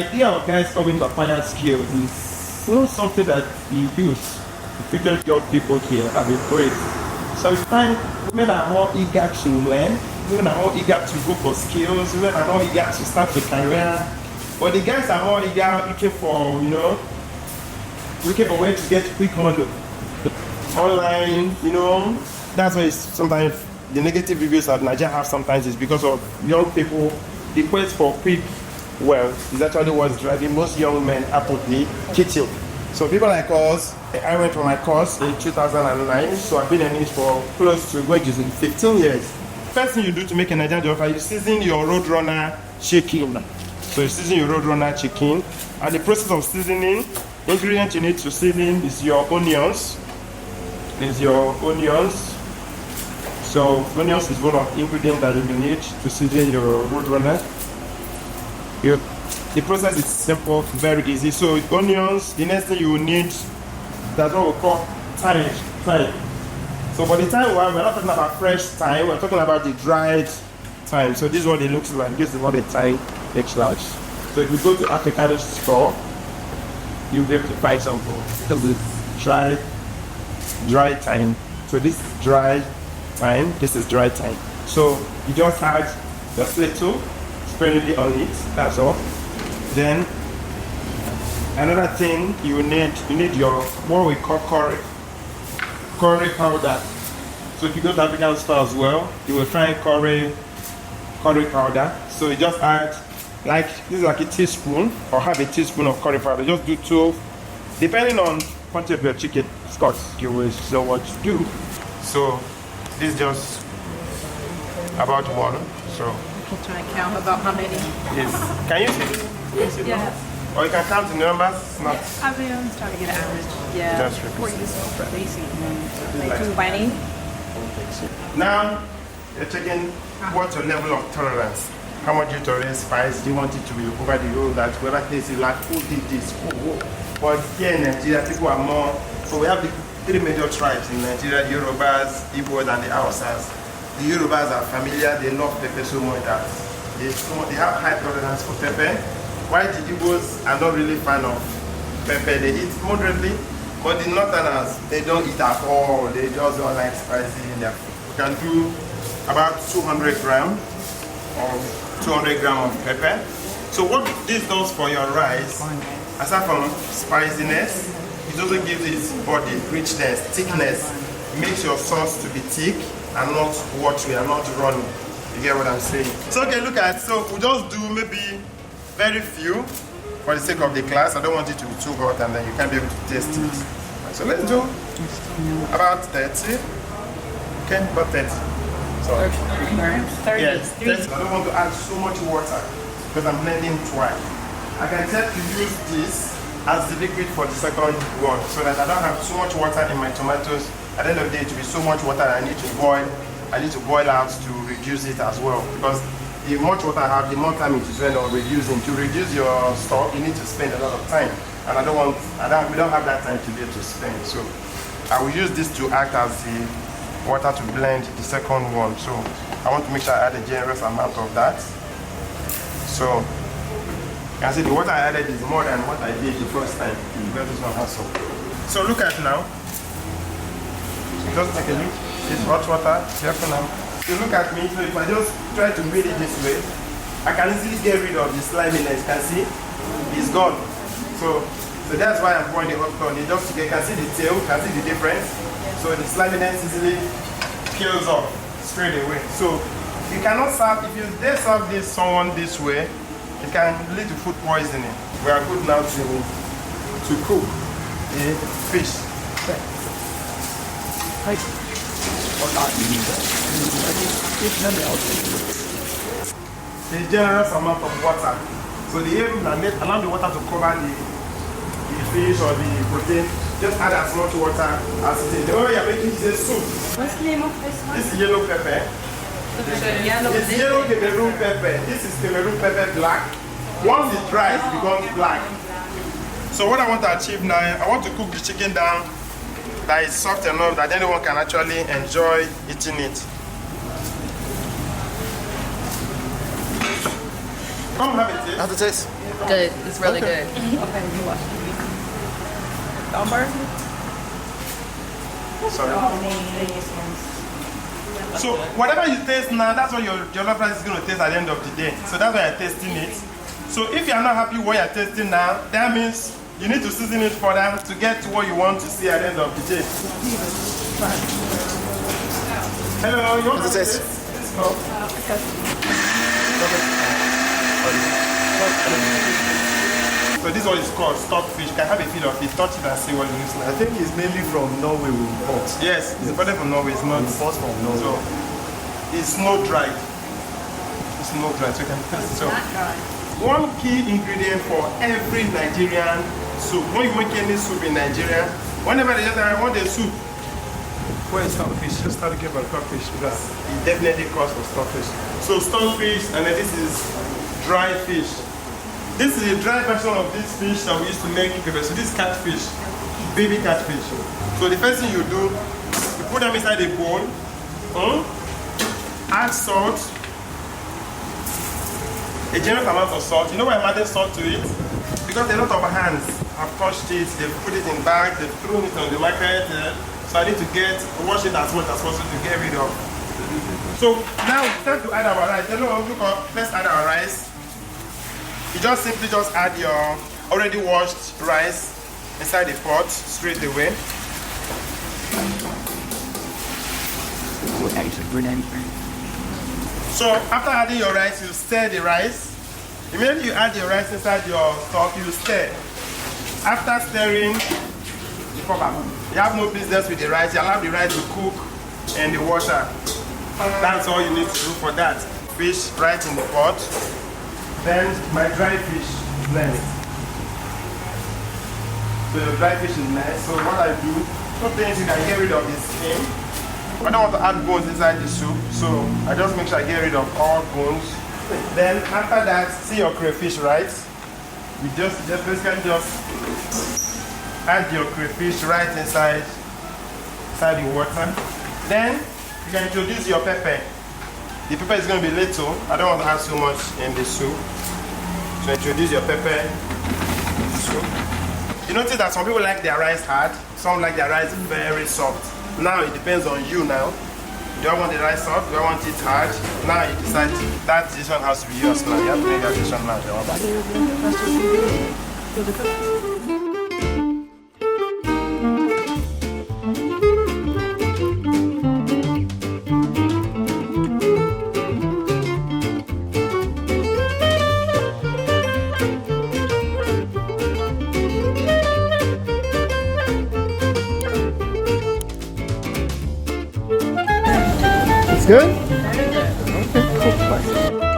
idea of guys coming to acquire skills is something that we use to figure young people here have been great. So it's time women are more eager to learn, women are more eager to go for skills, women are more eager to start a career. But the guys are more eager looking for, looking for ways to get quick money. Online, that's why sometimes the negative reviews that Nigeria have sometimes is because of young people. The quest for quick wealth is actually what's driving most young men apathy, cheating. So people like us, I went for my course in 2009, so I've been in it for close to 15 years. First thing you do to make a Nigerian jollof, you season your Roadrunner chicken. So you season your Roadrunner chicken, and the process of seasoning, the ingredient you need to season is your onions. So onions is one of the ingredients that you need to season your Roadrunner. The process is simple, very easy. So onions, the next thing you will need, that's what we call thyme. So by the time we're not talking about fresh thyme, we're talking about the dried thyme. So this is what it looks like. This is what the thyme looks like. So if you go to African store, you'll be able to find some dried thyme. So this is dried thyme, this is dried thyme. So you just add just little, sparingly on it, that's all. Then another thing you need your what we call curry powder. So if you go to African store as well, you will find curry powder. So you just add this is like a teaspoon or half a teaspoon of curry powder. Just do 2, depending on quantity of your chicken. Scott, you will know what to do. So this is just about 1. So I'm trying to count about how many. yes, can you see? Yeah. Or you can count the numbers. Not. I mean, I'm trying to get an average. Yeah. Just Before you just basic. Like Like- 20. Now you're checking what's your level of tolerance. How much do you tolerate spice? Do you want it to be over the road that whoever tastes it like who did this? Who? But here in Nigeria, people are more. So we have the 3 major tribes in Nigeria: the Yorubas, Igbos, and the Hausas. The Yorubas are familiar. They love pepper so much that they have high tolerance for pepper. While the Igbos are not really fan of pepper, they eat moderately. But the Northerners, they don't eat at all. They just don't like spicy in their food. We can do about 200 grams or 200 grams of pepper. So what this does for your rice, aside from spiciness, it also gives it body, richness, thickness. It makes your sauce to be thick and not watery and not runny. You get what I'm saying? So okay, look at, so we'll just do maybe very few for the sake of the class. I don't want it to be too hot and then you can't be able to taste it. So let's do about 30. Okay, about 30. So 30. yes, 30. I don't want to add so much water because I'm blending twice. I can tell to use this as the liquid for the second one so that I don't have so much water in my tomatoes. At the end of the day, it will be so much water I need to boil. I need to boil out to reduce it as well, because the much water I have, the more time it is spent on reducing. To reduce your stock, you need to spend a lot of time, and we don't have that time to be able to spend. So I will use this to act as the water to blend the second one. So I want to make sure I add a generous amount of that. So you can see the water I added is more than what I did the first time because this one has salt. So look at now. Just take a look. It's hot water. Careful now. So look at me. So if I just try to read it this way, I can easily get rid of the sliminess. You can see it's gone. So that's why I'm pouring the hot on it. Just you can see the tail. You can see the difference. So the sliminess easily peels off straight away. So you cannot serve, if you dare serve this someone this way, it can lead to food poisoning. We are good now to cook the fish. A generous amount of water. So the aim is allow the water to cover the fish or the protein. Just add as much water as it is. The way you're making is a soup. What's the name of this one? This is yellow pepper. It's yellow Cameroon pepper. This is Cameroon pepper black. Once it dries, it becomes black. So what I want to achieve now, I want to cook the chicken down that is soft enough that anyone can actually enjoy eating it. Come have a taste. Have the taste. Good. It's really good. Okay, you watch TV. Don't burn me. Sorry. So whatever you taste now, that's what your jollof rice is going to taste at the end of the day. So that's why you're tasting it. So if you're not happy what you're tasting now, that means you need to season it further to get to what you want to see at the end of the day. Hello, you want to taste this cup? So this one is called stockfish. You can have a feel of it, touch it and see what it looks like. I think it's mainly from Norway we import. Yes, it's imported from Norway. It's not. Import from Norway. So it's snow dried. It's snow dried, so you can taste it. So one key ingredient for every Nigerian soup. When you make any soup in Nigeria, whenever they just say, I want a soup, where is stockfish? Just start to give a stockfish because it definitely calls for stockfish. So stockfish, and then this is dry fish. This is a dry version of this fish that we used to make pepper. So this is catfish, baby catfish. So the first thing you do, you put them inside a bowl, add salt, a generous amount of salt. You know why I'm adding salt to it? Because a lot of hands have touched it, they've put it in bags, they've thrown it on the market. So I need to wash it as much as possible to get rid of. So now it's time to add our rice. Let's add our rice. You just simply add your already washed rice inside the pot straight away. So after adding your rice, you stir the rice. Immediately you add your rice inside your stock, you stir. After stirring, you come back. You have no business with the rice. You allow the rice to cook in the water. That's all you need to do for that. Fish right in the pot. Then my dry fish next. So the dry fish is next. So what I do, two things you can get rid of the skin. I don't want to add bones inside the soup, so I just make sure I get rid of all bones. Then after that, see your crayfish, right? You basically add your crayfish right inside the water. Then you can introduce your pepper. The pepper is going to be little. I don't want to add so much in the soup. So introduce your pepper in the soup. You notice that some people like their rice hard, some like their rice very soft. Now it depends on you now. Do I want the rice soft? Do I want it hard? Now you decide. That decision has to be yours now. You have to make that decision now. It's good? Very good. Okay, cool. Bye.